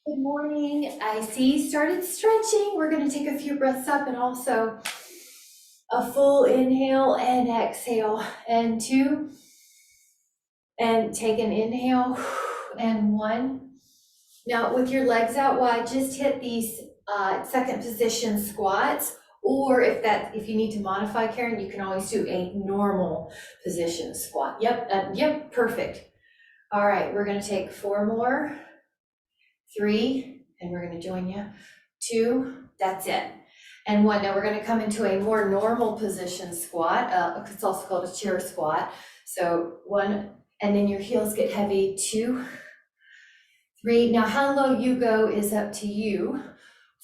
Good morning. I see you started stretching. We're going to take a few breaths up and also a full inhale and exhale. And two, and take an inhale and one. Now with your legs out wide, just hit these second position squats. Or if you need to modify, Karen, you can always do a normal position squat. Yep, perfect. All right, we're going to take 4 more, 3, and we're going to join you. 2, that's it. And 1, now we're going to come into a more normal position squat. It's also called a chair squat. So 1, and then your heels get heavy. 2, 3. Now how low you go is up to you.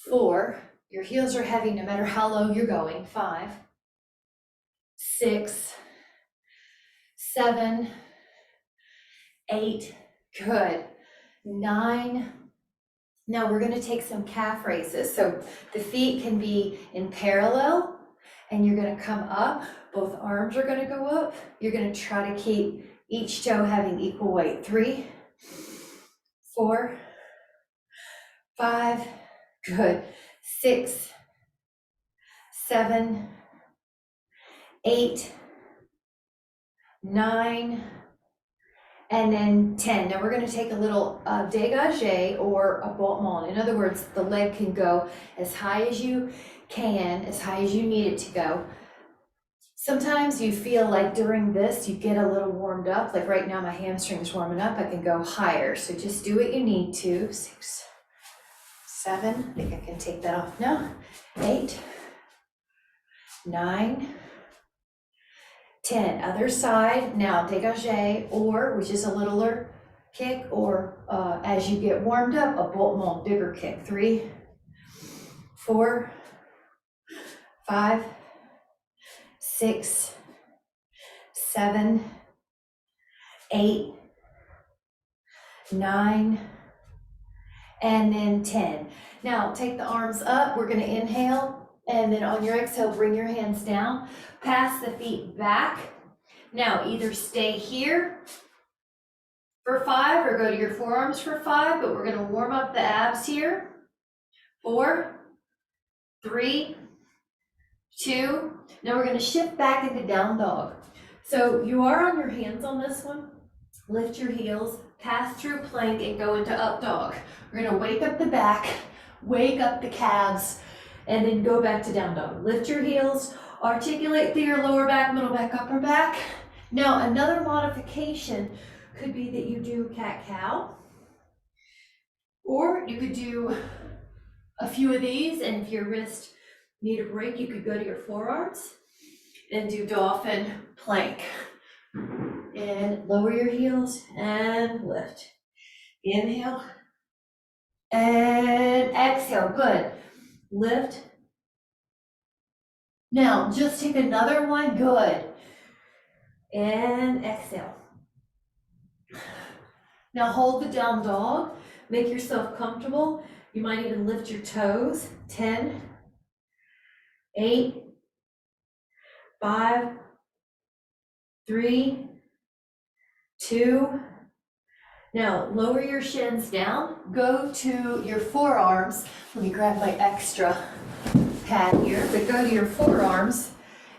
4, your heels are heavy no matter how low you're going. 5, 6, 7, 8, good. 9. Now we're going to take some calf raises. So the feet can be in parallel and you're going to come up. Both arms are going to go up. You're going to try to keep each toe having equal weight. 3, 4, 5, good. 6, 7, 8, 9, and then 10. Now we're going to take a little dégagé or a battement. In other words, the leg can go as high as you can, as high as you need it to go. Sometimes you feel like during this you get a little warmed up. Like right now my hamstring's warming up. I can go higher. So just do what you need to. 6, 7, I think I can take that off now. 8, 9, 10. Other side. Now dégagé, or which is a littler kick, or as you get warmed up, a battement, bigger kick. 3, 4, 5, 6, 7, 8, 9, and then 10. Now take the arms up. We're going to inhale, and then on your exhale, bring your hands down. Pass the feet back. Now either stay here for 5 or go to your forearms for 5, but we're going to warm up the abs here. 4, 3, 2. Now we're going to shift back into down dog. So you are on your hands on this one. Lift your heels, pass through plank, and go into up dog. We're going to wake up the back, wake up the calves, and then go back to down dog. Lift your heels, articulate through your lower back, middle back, upper back. Now another modification could be that you do cat-cow, or you could do a few of these, and if your wrist need a break, you could go to your forearms and do dolphin plank. And lower your heels and lift. Inhale and exhale. Good. Lift. Now just take another one. Good. And exhale. Now hold the down dog. Make yourself comfortable. You might even lift your toes. 10, 8, 5, 3, 2. Now lower your shins down. Go to your forearms. Let me grab my extra pad here, but go to your forearms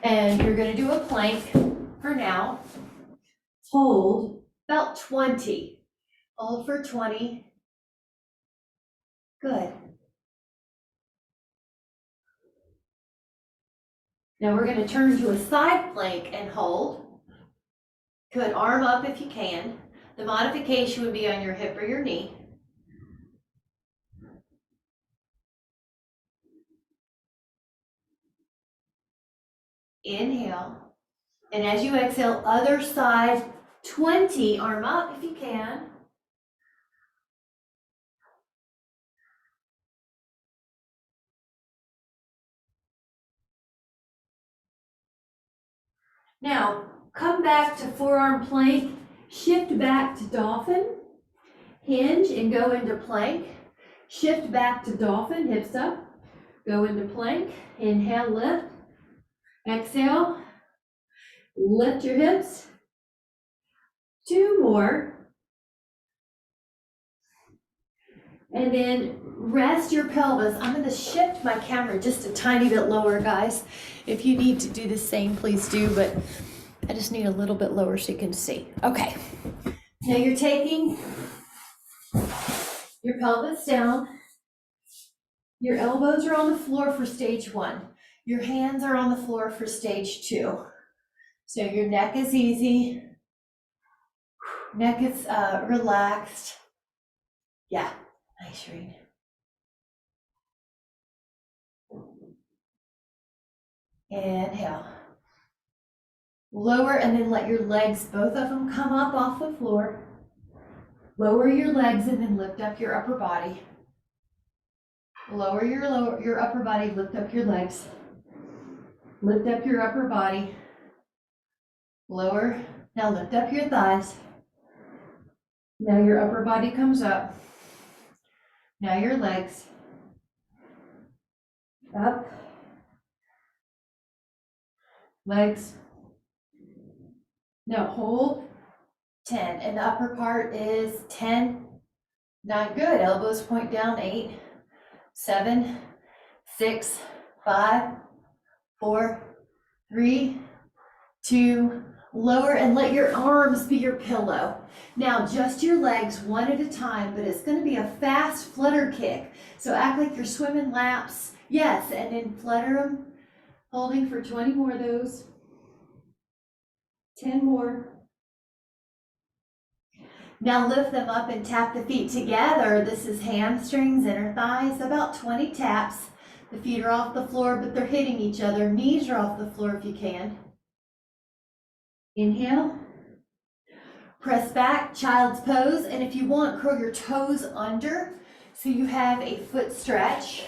and you're going to do a plank for now. Hold about 20. Hold for 20. Good. Now we're going to turn to a side plank and hold. Good. Arm up if you can. The modification would be on your hip or your knee. Inhale. And as you exhale, other side, 20. Arm up if you can. Now, come back to forearm plank, shift back to dolphin, hinge and go into plank, shift back to dolphin, hips up, go into plank, inhale, lift, exhale, lift your hips, 2 more, And then rest your pelvis. I'm gonna shift my camera just a tiny bit lower, guys. If you need to do the same, please do, but I just need a little bit lower so you can see. Okay, now you're taking your pelvis down. Your elbows are on the floor for stage 1. Your hands are on the floor for stage 2. So your neck is easy. Neck is relaxed. Yeah, nice, Shereen. Inhale. Lower and then let your legs, both of them, come up off the floor. Lower your legs and then lift up your upper body. Lower your upper body, lift up your legs. Lift up your upper body. Lower. Now lift up your thighs. Now your upper body comes up. Now your legs. Up. Legs. Now hold. 10. And the upper part is 10. 9. Good. Elbows point down. 8. 7. 6. 5. 4. 3. 2. Lower and let your arms be your pillow. Now just your legs one at a time, but it's going to be a fast flutter kick. So act like you're swimming laps. Yes, and then flutter them, holding for 20 more of those. 10 more. Now lift them up and tap the feet together. This is hamstrings, inner thighs, about 20 taps. The feet are off the floor, but they're hitting each other. Knees are off the floor if you can. Inhale. Press back, child's pose, and if you want, curl your toes under so you have a foot stretch.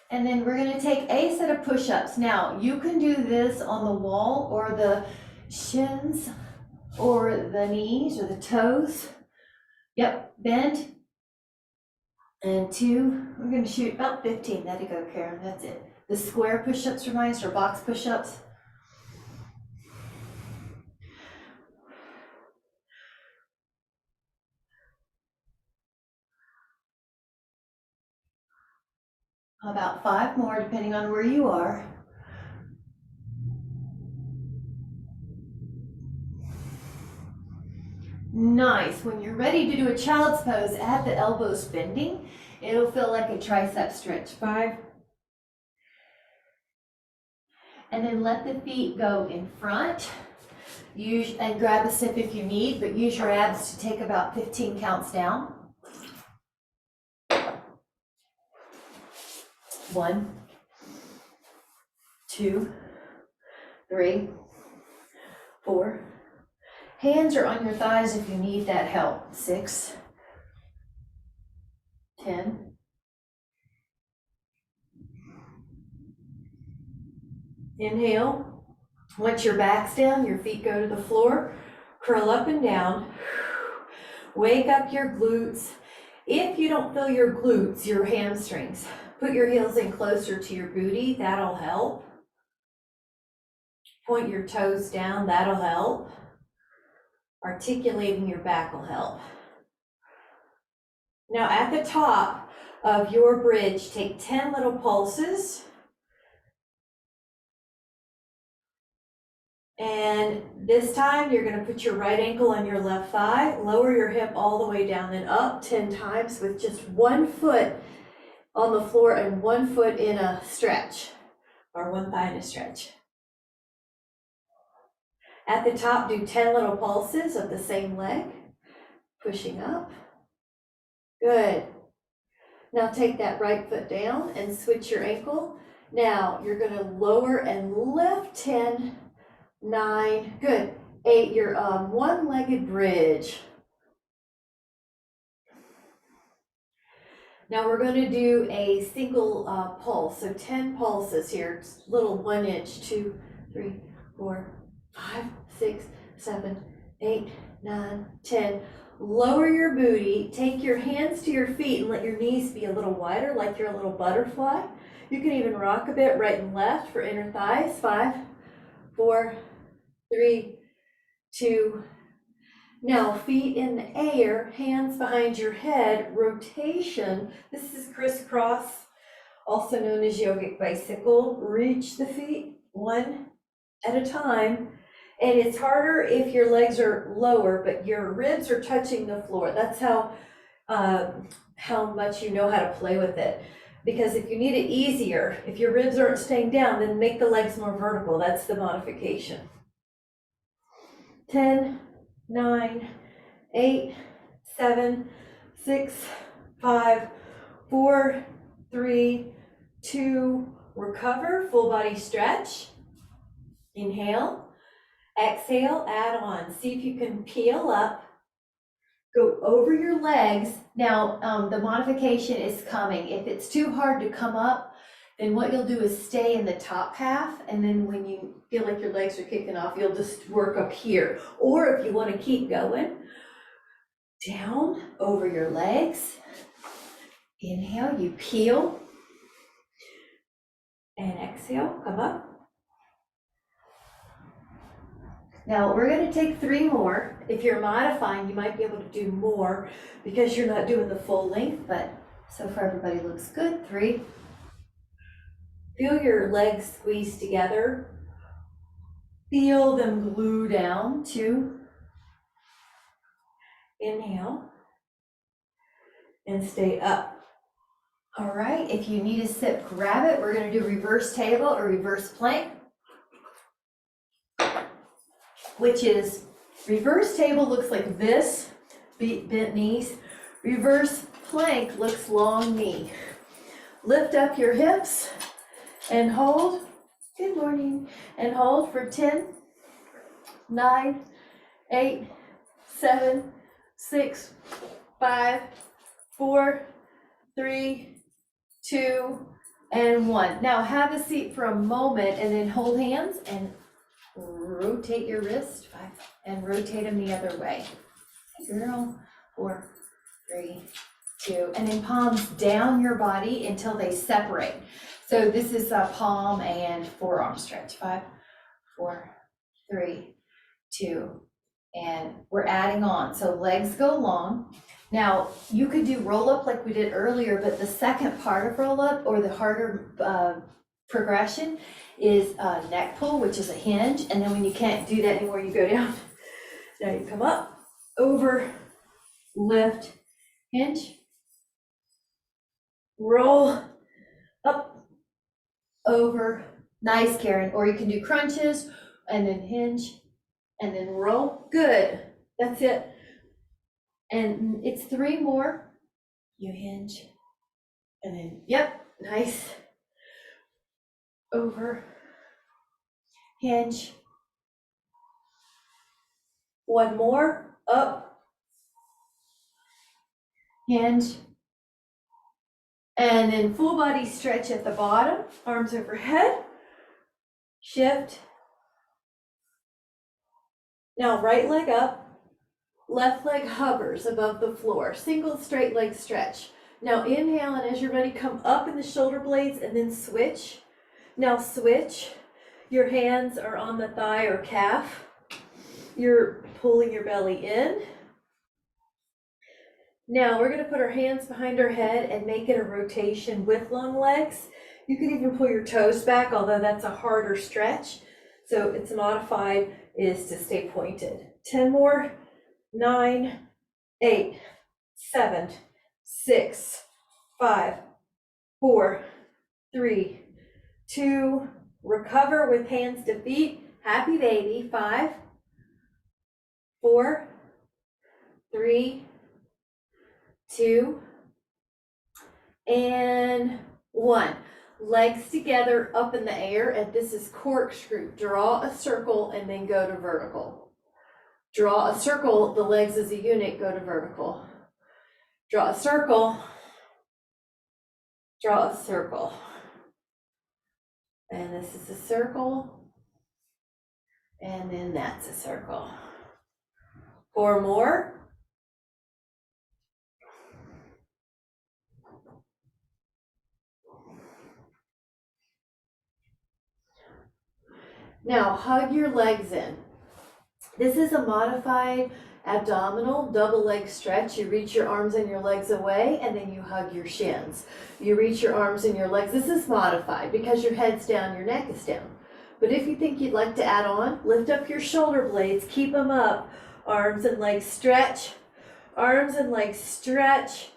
And then we're going to take a set of push-ups. Now, you can do this on the wall or the shins or the knees or the toes. Yep, bend. And 2, we're going to shoot about 15. There you go, Karen, that's it. The square push-ups remind us, or box push-ups. About 5 more, depending on where you are. Nice. When you're ready to do a child's pose, add the elbows bending. It'll feel like a tricep stretch. 5. And then let the feet go in front. Use and grab a sip if you need, but use your abs to take about 15 counts down. 1, 2, 3, 4. Hands are on your thighs if you need that help. 6, 10. Inhale. Once your back's down, your feet go to the floor. Curl up and down. Wake up your glutes. If you don't feel your glutes, your hamstrings, put your heels in closer to your booty. That'll help. Point your toes down. That'll help. Articulating your back will help. Now at the top of your bridge, take 10 little pulses. And this time you're going to put your right ankle on your left thigh, lower your hip all the way down and up 10 times with just 1 foot on the floor and 1 foot in a stretch, or 1 thigh in a stretch. At the top, do 10 little pulses of the same leg, pushing up. Good. Now take that right foot down and switch your ankle. Now you're going to lower and lift 10, 9, good. 8, your one-legged bridge. Now we're going to do a single pulse, so 10 pulses here, little 1 inch, 2, 3, 4, 5, 6, 7, 8, 9, 10. Lower your booty, take your hands to your feet and let your knees be a little wider, like you're a little butterfly. You can even rock a bit right and left for inner thighs. 5, 4, 3, 2. Now feet in the air, hands behind your head, rotation. This is crisscross, also known as yogic bicycle. Reach the feet one at a time. And it's harder if your legs are lower, but your ribs are touching the floor. That's how much you know how to play with it. Because if you need it easier, if your ribs aren't staying down, then make the legs more vertical. That's the modification. 10, 9, 8, 7, 6, 5, 4, 3, 2, recover, full body stretch. Inhale, exhale, add on. See if you can peel up, go over your legs. Now, the modification is coming. If it's too hard to come up, then what you'll do is stay in the top half, and then when you feel like your legs are kicking off, you'll just work up here. Or if you want to keep going, down over your legs. Inhale, you peel, and exhale, come up. Now we're going to take 3 more. If you're modifying, you might be able to do more because you're not doing the full length, but so far everybody looks good. 3. Feel your legs squeeze together. Feel them glue down. 2. Inhale and stay up. All right, if you need a sip, grab it. We're going to do reverse table or reverse plank, which is reverse table looks like this, bent knees. Reverse plank looks long knee. Lift up your hips and hold. Good morning. And hold for 10, 9, 8, 7, 6, 5, 4, 3, 2, and 1. Now have a seat for a moment and then hold hands and rotate your wrist, 5, and rotate them the other way. Girl, 4, 3, 2, and then palms down your body until they separate. So this is a palm and forearm stretch. 5, 4, 3, 2, and we're adding on. So legs go long. Now you could do roll up like we did earlier, but the second part of roll up or the harder progression is neck pull, which is a hinge. And then when you can't do that anymore, you go down. Now you come up, over, lift, hinge, roll, up, over. Nice, Karen. Or you can do crunches and then hinge and then roll. Good. That's it. And it's 3 more. You hinge and then, yep, nice. Over, hinge. 1 more, up, hinge. And then full body stretch at the bottom, arms overhead, shift. Now right leg up, left leg hovers above the floor, single straight leg stretch. Now inhale, and as you're ready, come up in the shoulder blades and then switch. Now switch, your hands are on the thigh or calf. You're pulling your belly in. Now we're going to put our hands behind our head and make it a rotation with long legs. You can even pull your toes back, although that's a harder stretch. So it's modified is to stay pointed. 10 more, 9, 8, 7, 6, 5, 4, 3, 2, recover with hands to feet. Happy baby. 5, 4, 3, 2, and 1. Legs together up in the air, and this is corkscrew. Draw a circle and then go to vertical. Draw a circle, the legs as a unit go to vertical. Draw a circle, draw a circle. And this is a circle, and then that's a circle. 4 more. Now hug your legs in. This is a modified abdominal double leg stretch. You reach your arms and your legs away, and then you hug your shins. You reach your arms and your legs. This is modified because your head's down, your neck is down. But if you think you'd like to add on, lift up your shoulder blades, keep them up. Arms and legs stretch. Arms and legs stretch.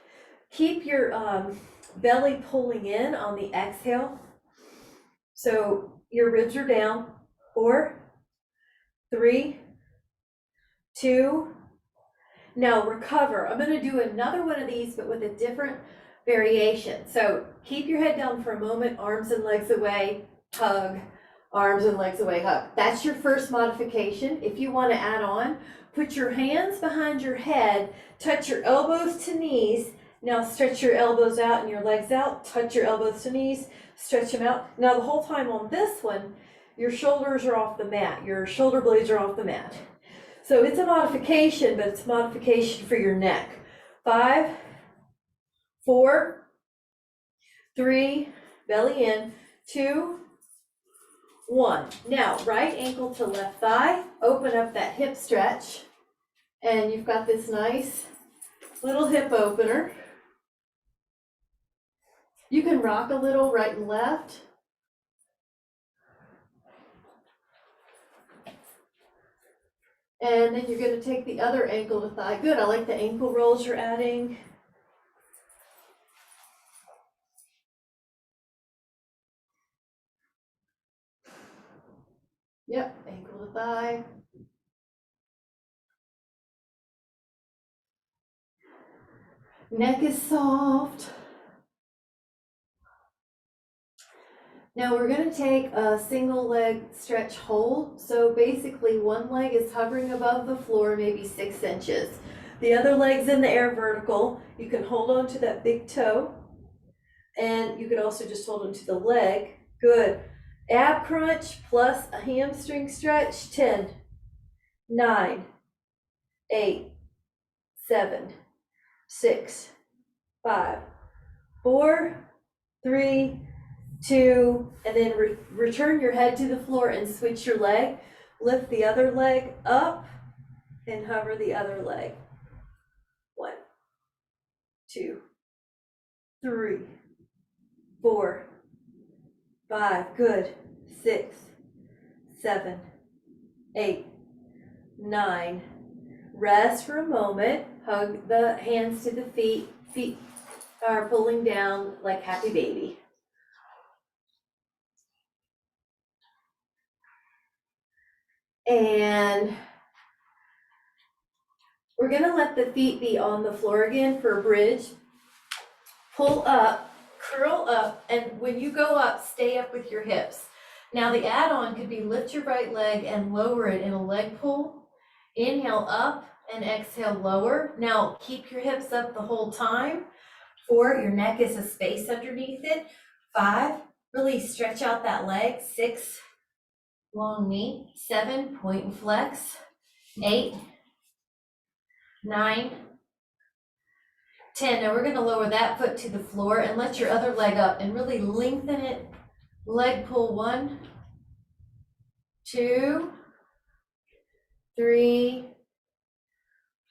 Keep your belly pulling in on the exhale. So your ribs are down. 4, 3, 2. Now recover. I'm going to do another one of these, but with a different variation. So keep your head down for a moment, arms and legs away, hug, arms and legs away, hug. That's your first modification. If you want to add on, put your hands behind your head, touch your elbows to knees. Now stretch your elbows out and your legs out, touch your elbows to knees, stretch them out. Now the whole time on this one, your shoulders are off the mat, your shoulder blades are off the mat. So it's a modification, but it's a modification for your neck. 5, 4, 3, belly in, 2, 1. Now, right ankle to left thigh, open up that hip stretch, and you've got this nice little hip opener. You can rock a little right and left. And then you're going to take the other ankle to thigh. Good, I like the ankle rolls you're adding. Yep, ankle to thigh. Neck is soft. Now we're going to take a single leg stretch hold. So basically one leg is hovering above the floor, maybe 6 inches. The other leg's in the air vertical. You can hold on to that big toe. And you could also just hold on to the leg. Good. Ab crunch plus a hamstring stretch. 10, 9, 8, 7, 6, 5, 4, 3, 2, and then return your head to the floor and switch your leg. Lift the other leg up and hover the other leg. 1, 2, 3, 4, 5, good. 6, 7, 8, 9. Rest for a moment. Hug the hands to the feet. Feet are pulling down like happy baby. And we're going to let the feet be on the floor again for a bridge. Pull up, curl up, and when you go up, stay up with your hips. Now the add-on could be lift your right leg and lower it in a leg pull. Inhale up and exhale lower. Now keep your hips up the whole time. 4, your neck is a space underneath it. 5, really stretch out that leg. 6, long knee. 7, point and flex. 8, 9, 10. Now we're going to lower that foot to the floor and let your other leg up and really lengthen it. Leg pull. 1, 2, 3,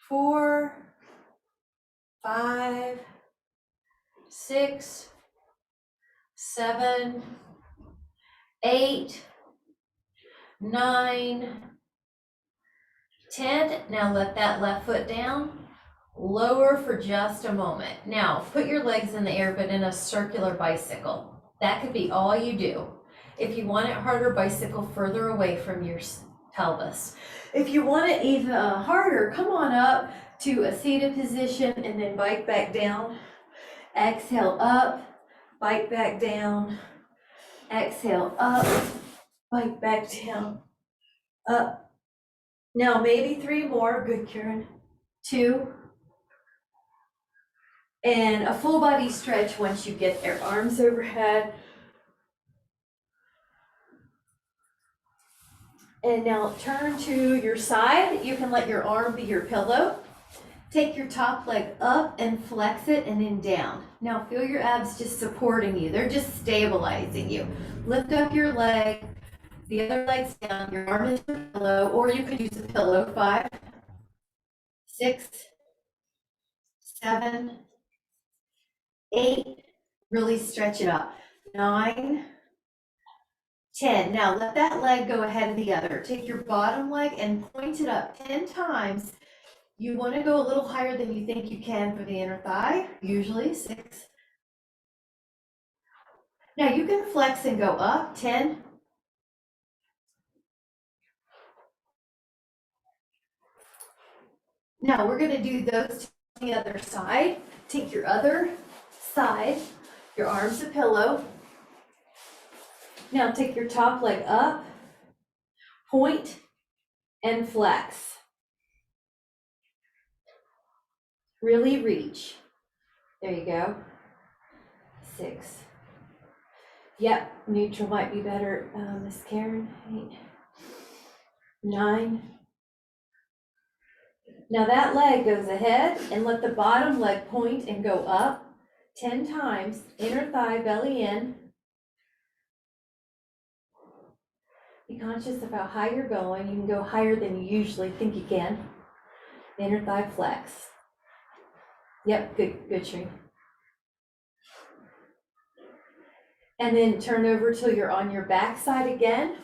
4, 5, 6, 7, 8, 9, 10. Now let that left foot down. Lower for just a moment. Now put your legs in the air, but in a circular bicycle. That could be all you do. If you want it harder, bicycle further away from your pelvis. If you want it even harder, come on up to a seated position and then bike back down. Exhale up, bike back down. Exhale up, bike back down, up. Now maybe 3 more. Good, Karen. 2. And a full body stretch once you get there. Arms overhead. And now turn to your side. You can let your arm be your pillow. Take your top leg up and flex it and then down. Now feel your abs just supporting you. They're just stabilizing you. Lift up your leg, The other leg's down, your arm is the pillow, or you could use a pillow. 5, 6, 7, 8, really stretch it up. 9, 10. Now let that leg go ahead of the other. Take your bottom leg and point it up 10 times. You want to go a little higher than you think you can for the inner thigh, usually 6. Now you can flex and go up 10. Now we're going to do those to the other side. Take your other side, your arm's a pillow. Now take your top leg up, point, and flex. Really reach. There you go. 6. Yep, neutral might be better, Miss Karen. 8, 9. Now that leg goes ahead and let the bottom leg point and go up 10 times. Inner thigh, belly in. Be conscious of how high you're going. You can go higher than you usually think you can. Inner thigh flex. Yep, good, Shree. And then turn over till you're on your back side again.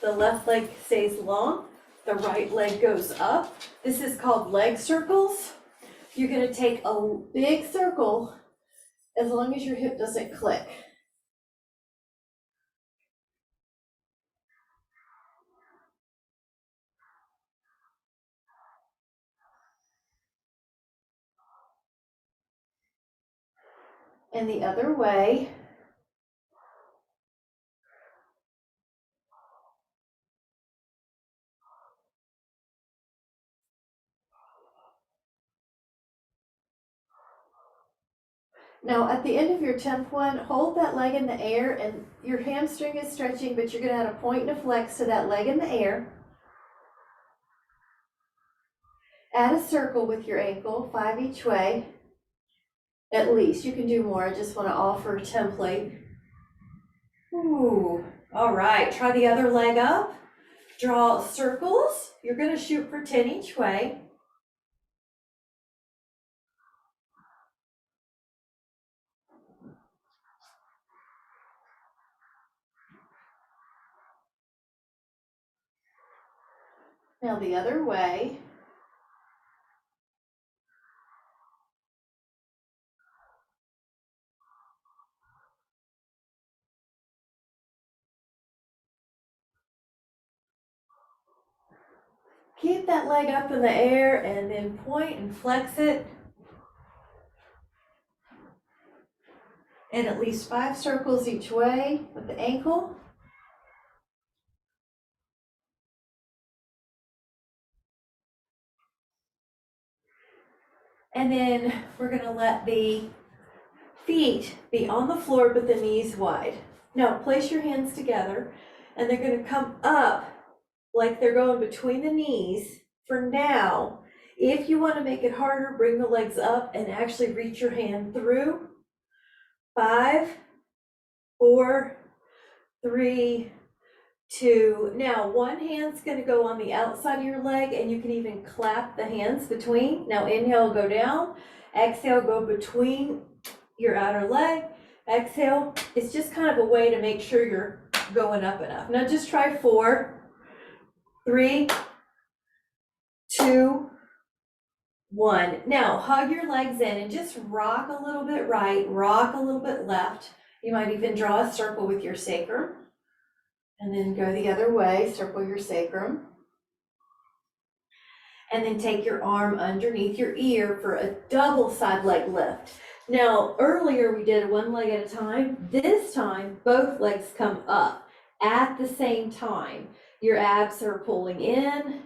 The left leg stays long. The right leg goes up. This is called leg circles. You're going to take a big circle as long as your hip doesn't click. And the other way. Now at the end of your 10th one, hold that leg in the air and your hamstring is stretching, but you're going to add a point and a flex to that leg in the air. Add a circle with your ankle, 5 each way. At least, you can do more. I just want to offer a template. Ooh, all right, try the other leg up. Draw circles. You're going to shoot for 10 each way. Now the other way. Keep that leg up in the air and then point and flex it. And at least 5 circles each way with the ankle. And then we're going to let the feet be on the floor but the knees wide. Now place your hands together and they're going to come up like they're going between the knees for now. If you want to make it harder, bring the legs up and actually reach your hand through. 5, 4, 3, 2. Now one hand's going to go on the outside of your leg and you can even clap the hands between. Now inhale, go down. Exhale, go between your outer leg. Exhale. It's just kind of a way to make sure you're going up enough. Now just try 4, 3, 2, 1. Now hug your legs in and just rock a little bit right, rock a little bit left. You might even draw a circle with your sacrum. And then go the other way, circle your sacrum. And then take your arm underneath your ear for a double side leg lift. Now, earlier we did 1 leg at a time. This time, both legs come up at the same time. Your abs are pulling in.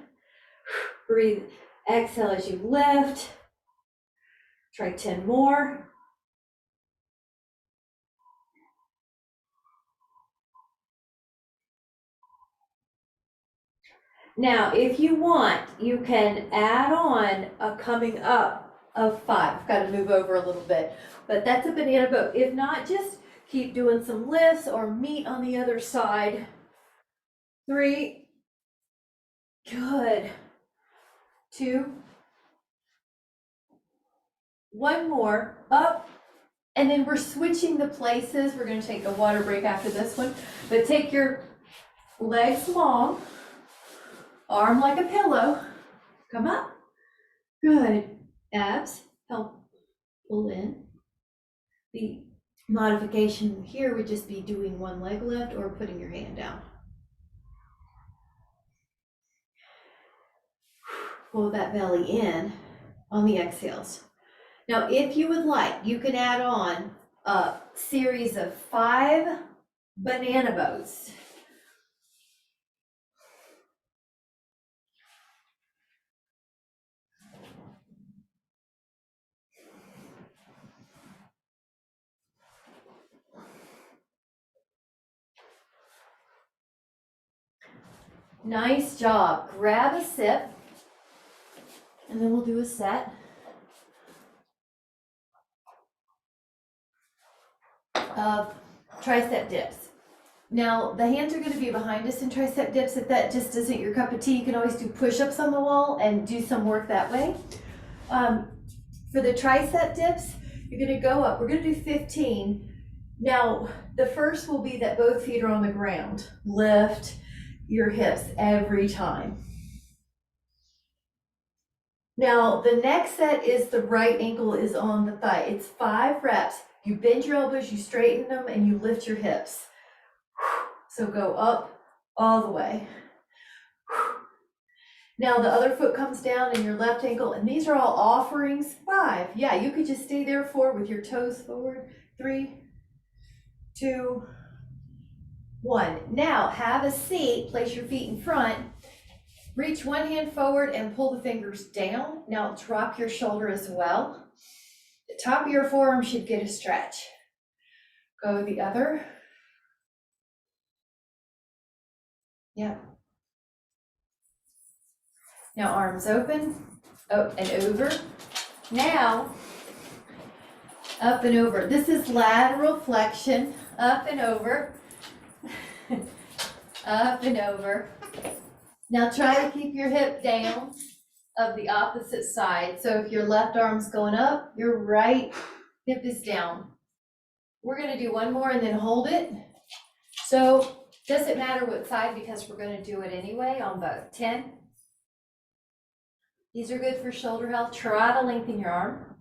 Breathe, exhale as you lift. Try 10 more. Now, if you want, you can add on a coming up of 5. I've got to move over a little bit, but that's a banana boat. If not, just keep doing some lifts or meet on the other side. 3, good, 2, 1 more, up, and then we're switching the places. We're gonna take a water break after this one, but take your legs long, arm like a pillow, come up, good, abs, help pull in. The modification here would just be doing one leg lift or putting your hand down. Pull that belly in on the exhales. Now, if you would like, you can add on a series of 5 banana boats. Nice job. Grab a sip, and then we'll do a set of tricep dips. Now, the hands are going to be behind us in tricep dips. If that just isn't your cup of tea, you can always do push-ups on the wall and do some work that way. For the tricep dips, you're going to go up. We're going to do 15. Now, the first will be that both feet are on the ground. Lift your hips every time. Now, the next set is the right ankle is on the thigh. It's 5 reps. You bend your elbows, you straighten them, and you lift your hips. So go up all the way. Now the other foot comes down and your left ankle, and these are all offerings. 5. Yeah, you could just stay there 4 with your toes forward. 3, 2, 1. Now have a seat, place your feet in front. Reach one hand forward and pull the fingers down. Now drop your shoulder as well. The top of your forearm should get a stretch. Go the other. Yep. Now arms open, up and over. Now, up and over. This is lateral flexion, up and over. Up and over. Now try to keep your hip down of the opposite side. So if your left arm's going up, your right hip is down. We're gonna do one more and then hold it. So doesn't matter what side because we're gonna do it anyway on both. 10. These are good for shoulder health. Try to lengthen your arm.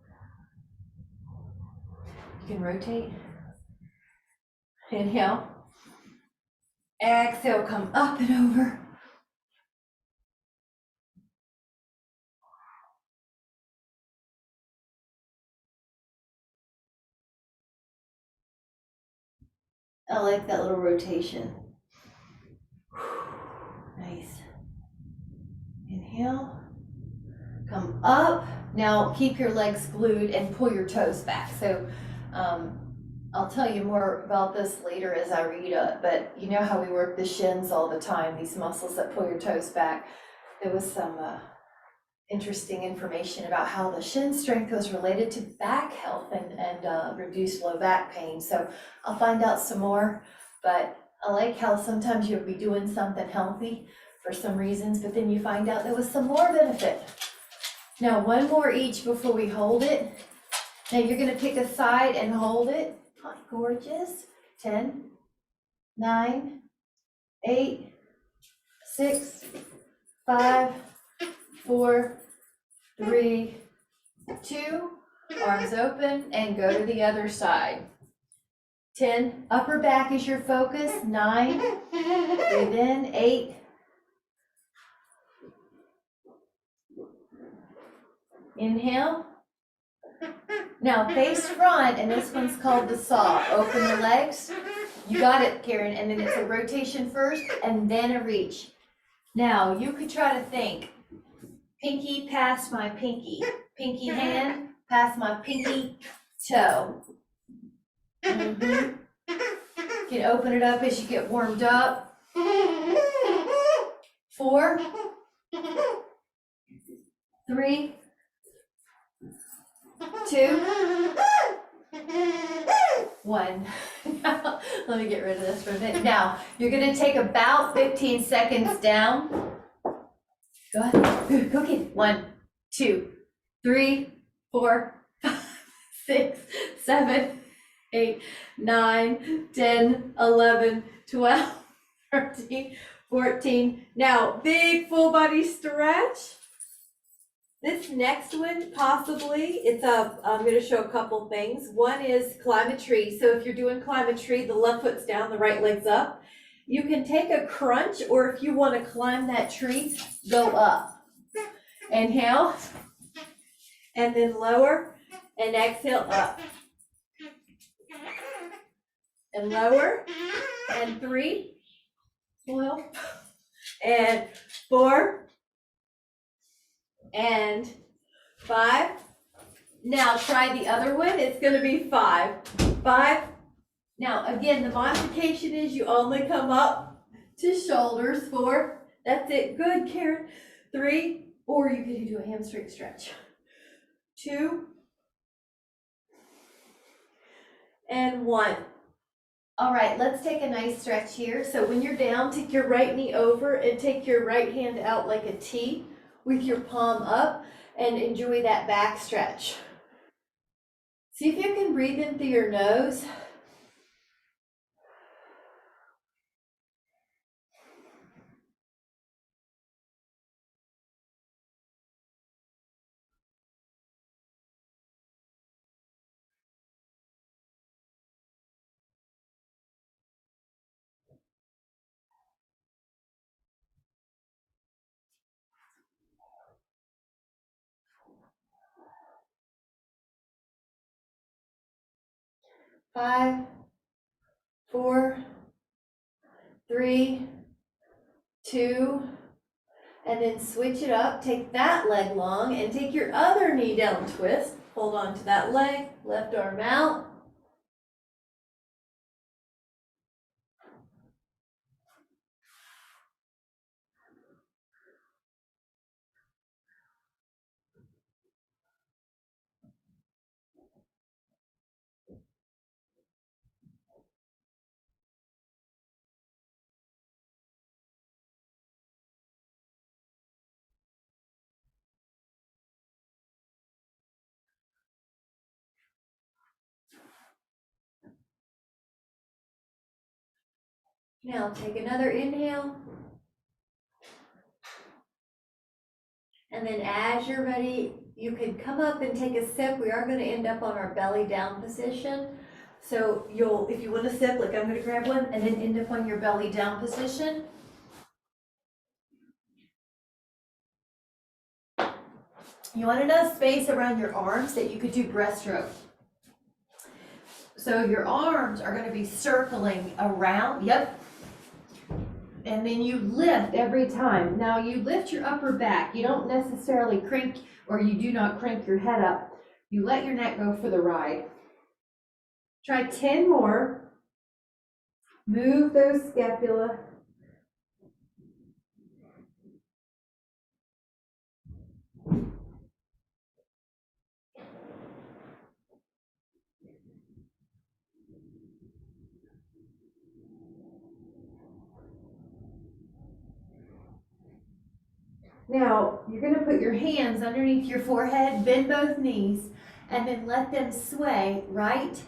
You can rotate. Inhale. Exhale, come up and over. I like that little rotation. Nice. Inhale. Come up. Now keep your legs glued and pull your toes back. So I'll tell you more about this later as I read it, but you know how we work the shins all the time, these muscles that pull your toes back. There was some interesting information about how the shin strength was related to back health and reduced low back pain. So I'll find out some more, but I like how sometimes you'll be doing something healthy for some reasons, but then you find out there was some more benefit. Now, one more each before we hold it. Now you're gonna pick a side and hold it. Oh, gorgeous. 10, 9, 8, 6, 5, 4, 3, 2. Arms open and go to the other side. 10, upper back is your focus. 9, breathe in. 8, inhale. Now face front, and this one's called the saw. Open the legs. You got it, Karen. And then it's a rotation first and then a reach. Now you could try to think. Pinky past my pinky. Pinky hand past my pinky toe. You can open it up as you get warmed up. 4, 3, 2, 1. Let me get rid of this for a minute. Now, you're gonna take about 15 seconds down. Go ahead, good, go get it. 1, 2, 3, 4, 5, 6, 7, 8, 9, 10, 11, 12, 13, 14. Now, big full body stretch. This next one, possibly, I'm gonna show a couple things. One is climb a tree. So if you're doing climb a tree, the left foot's down, the right leg's up. You can take a crunch, or if you wanna climb that tree, go up. Inhale, and then lower, and exhale up. And lower, and 3, well, and 4, and 5. Now try the other one. It's going to be 5. 5. Now again, the modification is you only come up to shoulders. 4. That's it. Good, Karen. 3. Or you could do a hamstring stretch. 2. And 1. All right, let's take a nice stretch here. So when you're down, take your right knee over and take your right hand out like a T with your palm up, and enjoy that back stretch. See if you can breathe in through your nose. Five, 4, 3, 2, and then switch it up. Take that leg long and take your other knee down, twist. Hold on to that leg, left arm out. Now take another inhale. And then as you're ready, you can come up and take a sip. We are going to end up on our belly down position. So if you want to sip, like I'm going to grab one and then end up on your belly down position. You want enough space around your arms that you could do breaststroke. So your arms are going to be circling around. Yep. And then you lift every time. Now you lift your upper back. You don't necessarily crank, or you do not crank your head up. You let your neck go for the ride. Try 10 more. Move those scapula. Now, you're going to put your hands underneath your forehead, bend both knees, and then let them sway right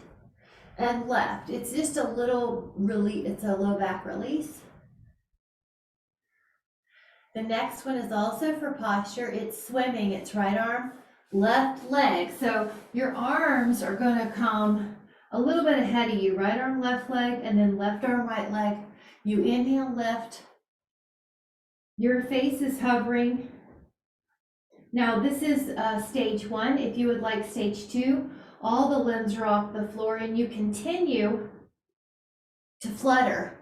and left. It's just a little release, it's a low back release. The next one is also for posture. It's swimming. It's right arm, left leg. So your arms are going to come a little bit ahead of you. Right arm, left leg, and then left arm, right leg. You inhale, lift. Your face is hovering. Now this is stage 1. If you would like stage 2, all the limbs are off the floor and you continue to flutter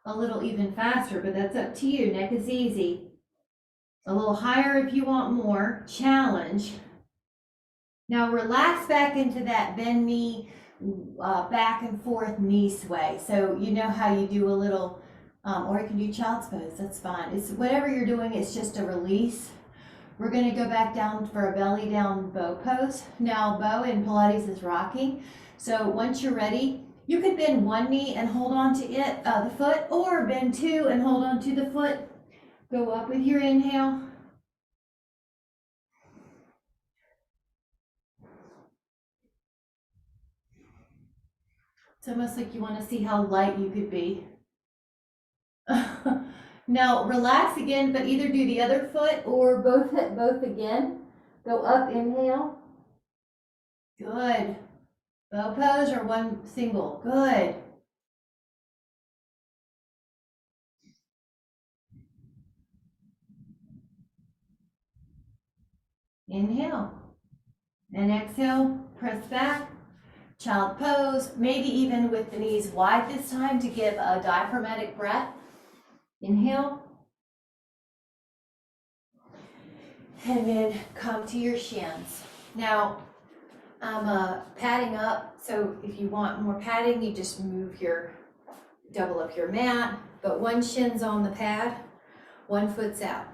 a little even faster, but that's up to you. Neck is easy. A little higher if you want more. Challenge. Now relax back into that bend knee, back and forth knee sway. So you know how you do a little, or you can do child's pose, that's fine. It's whatever you're doing, it's just a release. We're going to go back down for a belly down bow pose. Now bow in Pilates is rocking. So once you're ready, You could bend one knee and hold on to it, the foot, or bend two and hold on to the foot. Go up with your inhale. It's almost like you want to see how light you could be. Now relax again, but either do the other foot or both hit both again. Go up, inhale. Good. Bow pose or one single. Good. Inhale. And exhale, press back. Child pose, maybe even with the knees wide this time to give a diaphragmatic breath. Inhale. And then come to your shins. Now, I'm padding up, so if you want more padding, you just double up your mat, but one shin's on the pad, one foot's out.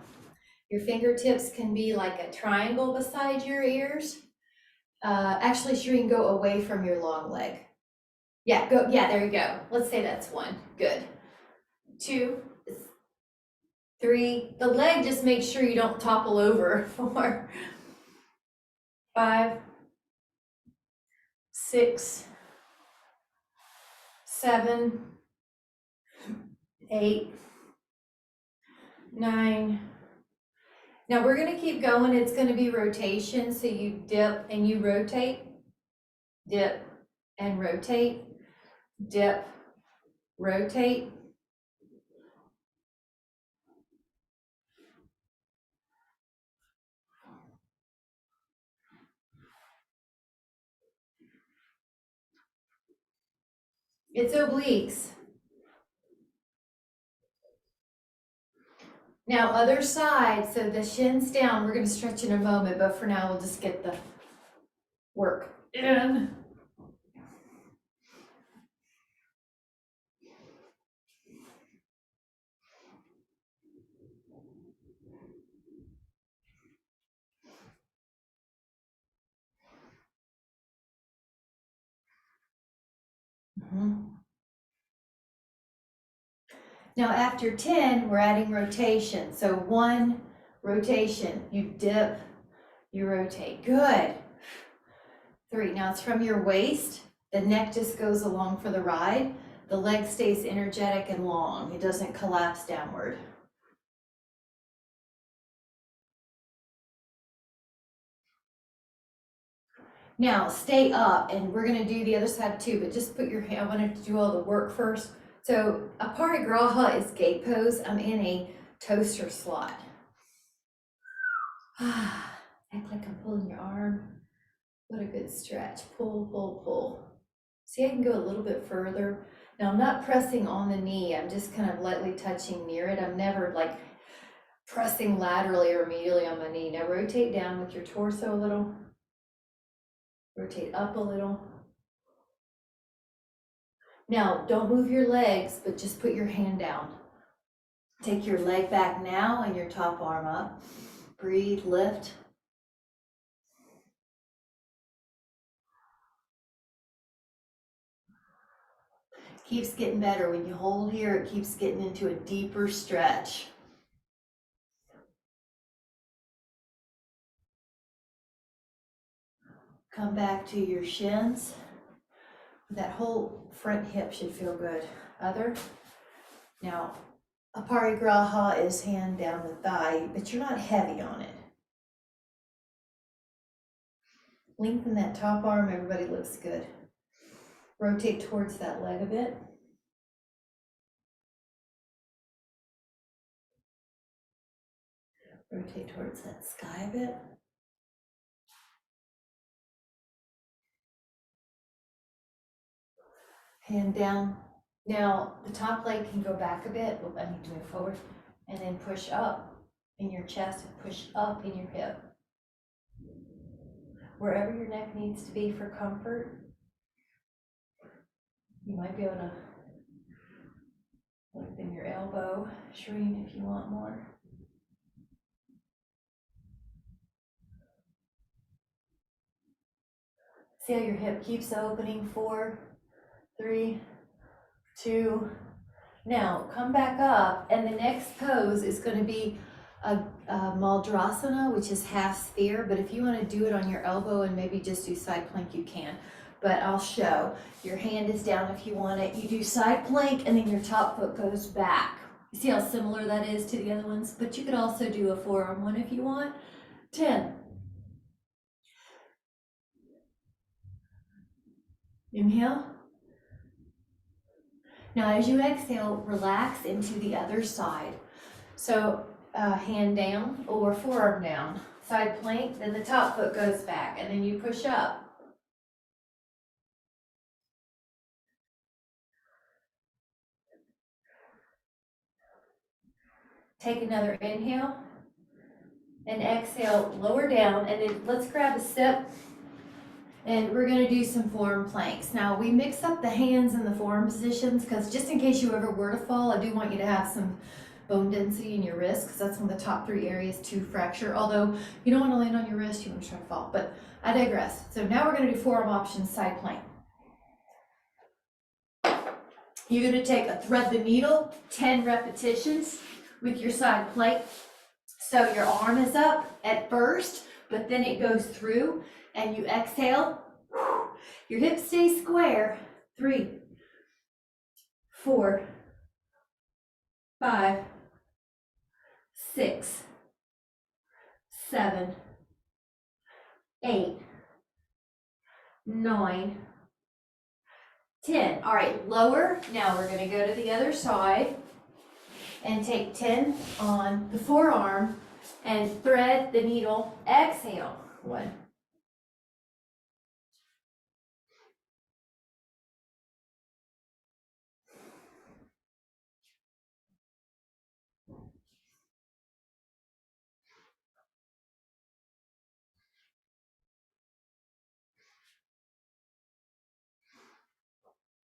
Your fingertips can be like a triangle beside your ears. Actually, Shireen, go away from your long leg. Yeah, there you go. Let's say that's one. Good. 2, 3. The leg, just make sure you don't topple over. 4, 5, 6, 7, 8, 9. Now we're going to keep going. It's going to be rotation. So you dip and you rotate, dip and rotate, dip, rotate. It's obliques. Now other side, so the shins down, we're going to stretch in a moment, but for now we'll just get the work in. Now after 10, we're adding rotation. So 1 rotation, you dip, you rotate. Good. 3, now it's from your waist. The neck just goes along for the ride. The leg stays energetic and long. It doesn't collapse downward. Now stay up, and we're gonna do the other side too, but just put your hand, I wanted to do all the work first. So aparigraha is gate pose. I'm in a toaster slot. Act like I'm pulling your arm. What a good stretch. Pull, pull, pull. See, I can go a little bit further. Now I'm not pressing on the knee. I'm just kind of lightly touching near it. I'm never like pressing laterally or medially on my knee. Now rotate down with your torso a little. Rotate up a little. Now, don't move your legs, but just put your hand down. Take your leg back now and your top arm up. Breathe, lift. Keeps getting better. When you hold here, it keeps getting into a deeper stretch. Come back to your shins. That whole front hip should feel good. Other. Now, aparigraha is hand down the thigh, but you're not heavy on it. Lengthen that top arm, everybody looks good. Rotate towards that leg a bit. Rotate towards that sky a bit. Hand down. Now, the top leg can go back a bit. I need to move forward. And then push up in your chest and push up in your hip. Wherever your neck needs to be for comfort. You might be able to lengthen your elbow, Shireen, if you want more. See how your hip keeps opening. 4, 3, 2. Now come back up, and the next pose is going to be a Maldrasana, which is half sphere, but if you want to do it on your elbow and maybe just do side plank, you can. But I'll show. Your hand is down if you want it. You do side plank, and then your top foot goes back. You see how similar that is to the other ones? But you could also do a forearm one if you want. 10. Inhale. Now as you exhale, relax into the other side. So hand down or forearm down. Side plank, then the top foot goes back, and then you push up. Take another inhale and exhale, lower down, and then let's grab a step, and we're gonna do some forearm planks. Now we mix up the hands in the forearm positions because just in case you ever were to fall, I do want you to have some bone density in your wrist because that's one of the top 3 areas to fracture. Although you don't want to land on your wrist, you want to try to fall, but I digress. So now we're gonna do forearm options, side plank. You're gonna take a thread the needle, 10 repetitions with your side plank. So your arm is up at first, but then it goes through, and you exhale. Your hips stay square. 3, 4, 5, 6, 7, 8, 9, 10. All right, lower. Now we're going to go to the other side and take 10 on the forearm and thread the needle. Exhale. 1, 2.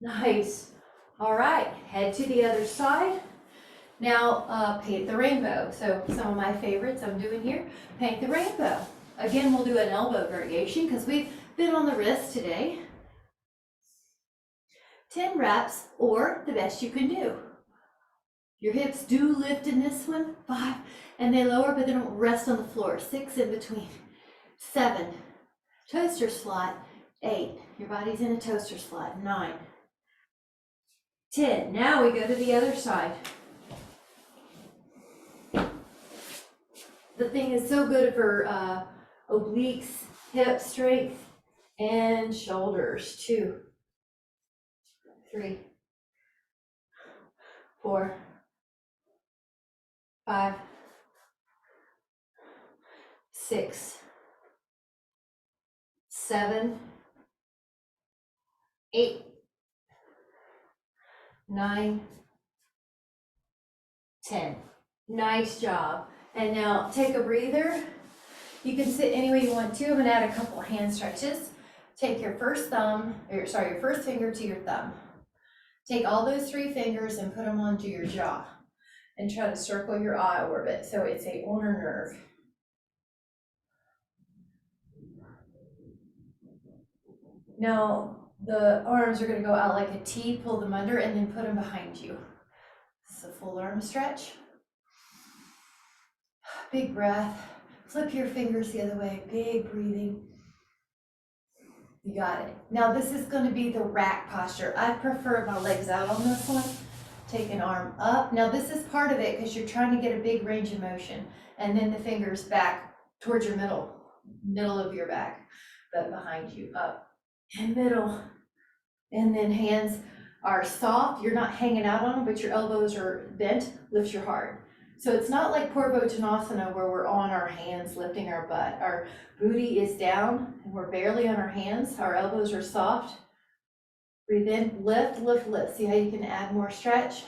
Nice. All right, head to the other side. Now paint the rainbow. So some of my favorites I'm doing here, paint the rainbow. Again, we'll do an elbow variation because we've been on the wrist today. 10 reps or the best you can do. Your hips do lift in this one, 5, and they lower, but they don't rest on the floor. 6 in between. 7, toaster slot. 8, your body's in a toaster slot. 9, 10. Now we go to the other side. The thing is so good for obliques, hip strength, and shoulders. 2, 3, 4, 5, 6, 7, 8, 9, 10. Nice job. And now take a breather. You can sit any way you want to. I'm gonna add a couple of hand stretches. Take your first your first finger to your thumb. Take all those 3 fingers and put them onto your jaw and try to circle your eye orbit. So it's a ulnar nerve. Now the arms are gonna go out like a T, pull them under, and then put them behind you. This is a full arm stretch. Big breath. Flip your fingers the other way. Big breathing. You got it. Now this is going to be the rack posture. I prefer my legs out on this one. Take an arm up. Now this is part of it because you're trying to get a big range of motion. And then the fingers back towards your middle of your back, but behind you, up and middle. And then hands are soft. You're not hanging out on them, but your elbows are bent. Lift your heart. So it's not like Purvottanasana where we're on our hands lifting our butt. Our booty is down and we're barely on our hands. Our elbows are soft. Breathe in, lift, lift, lift. See how you can add more stretch?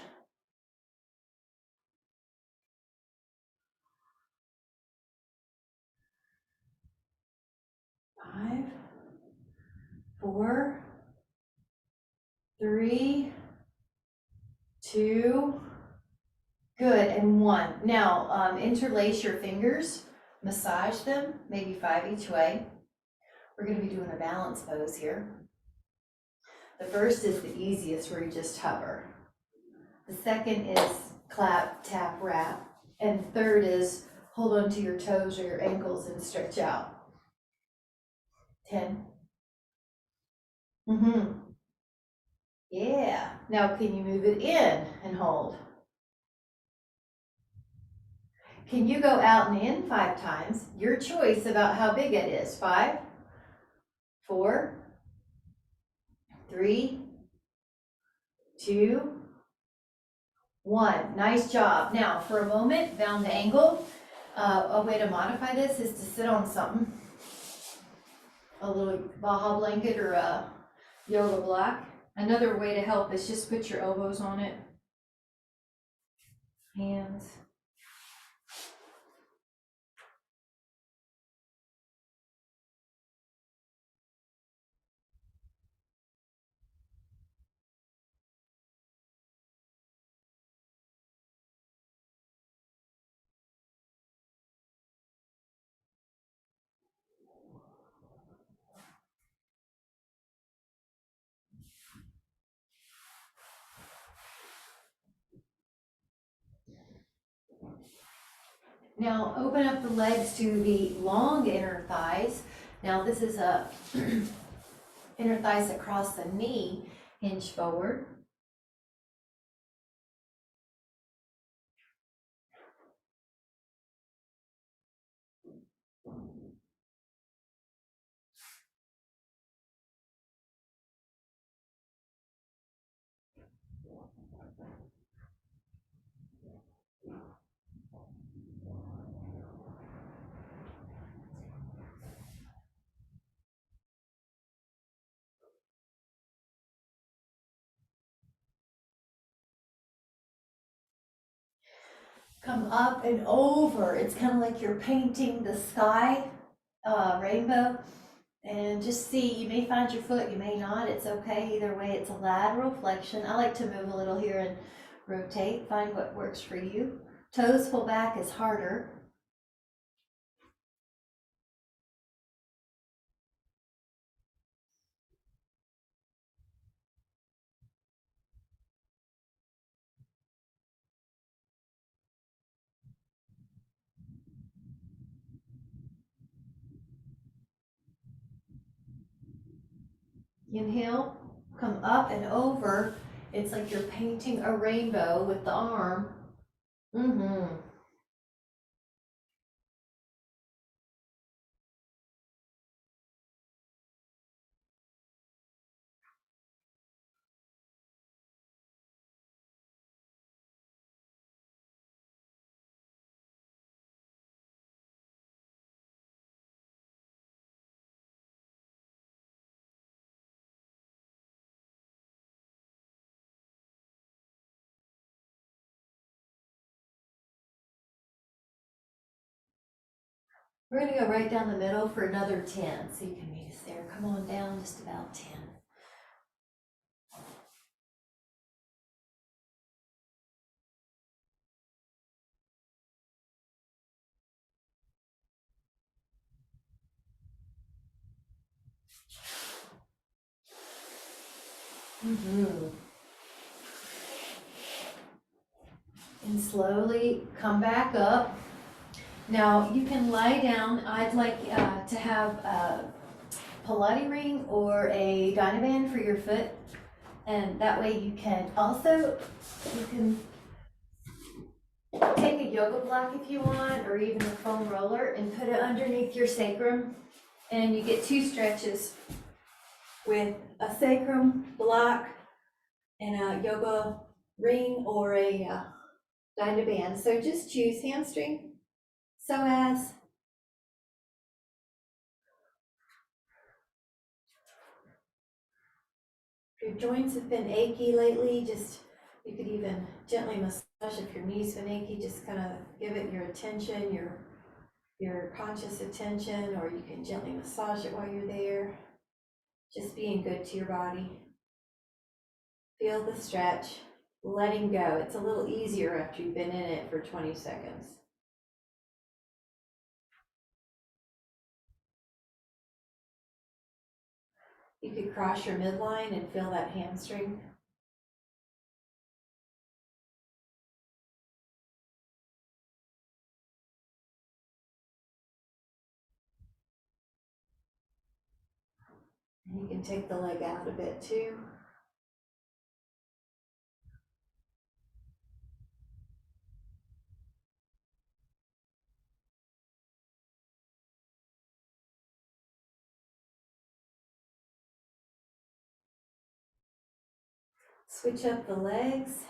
Five, 4, 3, 2, good, and 1. Now, interlace your fingers, massage them, maybe 5 each way. We're going to be doing a balance pose here. The first is the easiest, where you just hover. The second is clap, tap, wrap. And the third is hold onto your toes or your ankles and stretch out. 10. Yeah. Now can you move it in and hold? Can you go out and in 5 times? Your choice about how big it is. 5, 4, 3, 2, 1. Nice job. Now for a moment, down the angle. A way to modify this is to sit on something. A little Baja blanket or a yoga block. Another way to help is just put your elbows on it. Hands. Now open up the legs to the long inner thighs. Now this is a inner thighs that cross the knee, hinge forward. Come up and over. It's kind of like you're painting the sky, rainbow. And just see, you may find your foot, you may not, it's okay. Either way, it's a lateral flexion. I like to move a little here and rotate, find what works for you. Toes pull back is harder. Inhale, come up and over. It's like you're painting a rainbow with the arm. We're gonna go right down the middle for another 10. So you can meet us there. Come on down, just about 10. And slowly come back up. Now you can lie down. I'd like to have a Pilates ring or a Dynaband for your foot. And that way you can also, you can take a yoga block if you want, or even a foam roller, and put it underneath your sacrum. And you get 2 stretches with a sacrum block and a yoga ring or a Dynaband. So just choose hamstring, psoas, if your joints have been achy lately, just you could even gently massage. If your knees been achy, just kind of give it your attention, your conscious attention, or you can gently massage it while you're there. Just being good to your body. Feel the stretch, letting go. It's a little easier after you've been in it for 20 seconds. You could cross your midline and feel that hamstring. And you can take the leg out a bit too. Switch up the legs.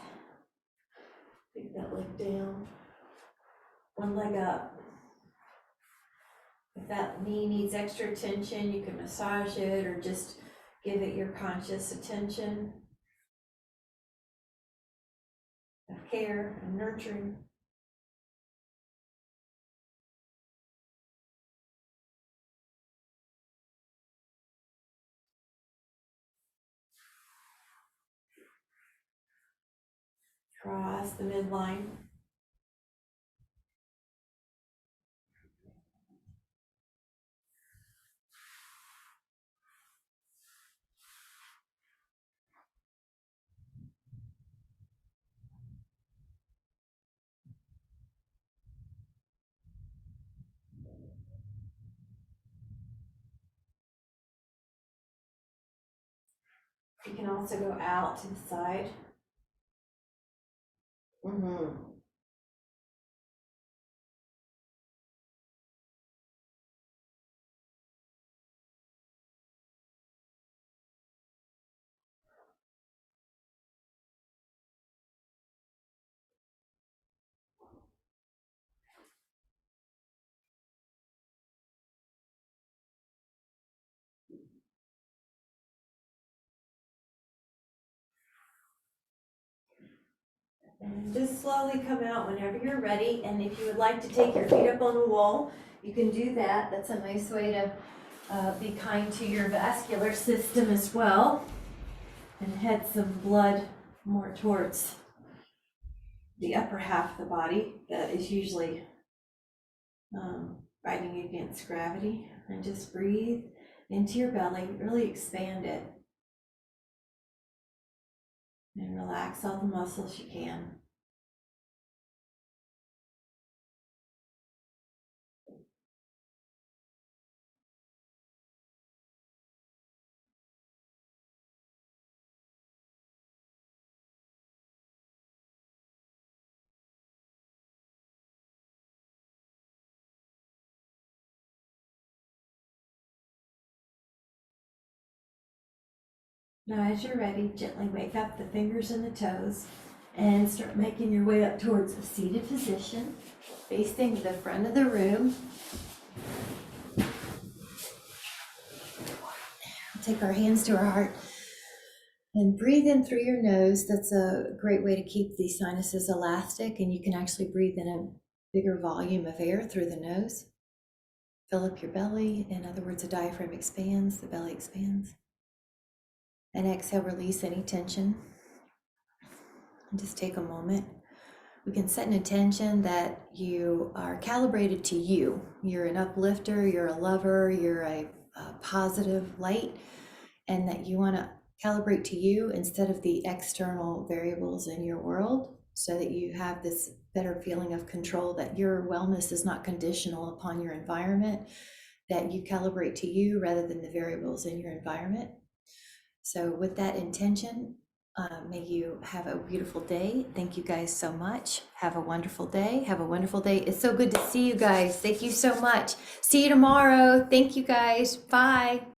Take that leg down. One leg up. If that knee needs extra attention, you can massage it or just give it your conscious attention of care and nurturing. Cross the midline. You can also go out to the side. And just slowly come out whenever you're ready. And if you would like to take your feet up on the wall, you can do that. That's a nice way to be kind to your vascular system as well, and head some blood more towards the upper half of the body that is usually fighting against gravity. And just breathe into your belly, really expand it. And relax all the muscles you can. Now, as you're ready, gently wake up the fingers and the toes and start making your way up towards a seated position, facing the front of the room. Take our hands to our heart and breathe in through your nose. That's a great way to keep the sinuses elastic, and you can actually breathe in a bigger volume of air through the nose. Fill up your belly. In other words, the diaphragm expands, the belly expands. And exhale, release any tension. And just take a moment. We can set an intention that you are calibrated to you. You're an uplifter, you're a lover, you're a positive light, and that you want to calibrate to you instead of the external variables in your world, so that you have this better feeling of control, that your wellness is not conditional upon your environment, that you calibrate to you rather than the variables in your environment. So with that intention, may you have a beautiful day. Thank you guys so much. Have a wonderful day. Have a wonderful day. It's so good to see you guys. Thank you so much. See you tomorrow. Thank you guys. Bye.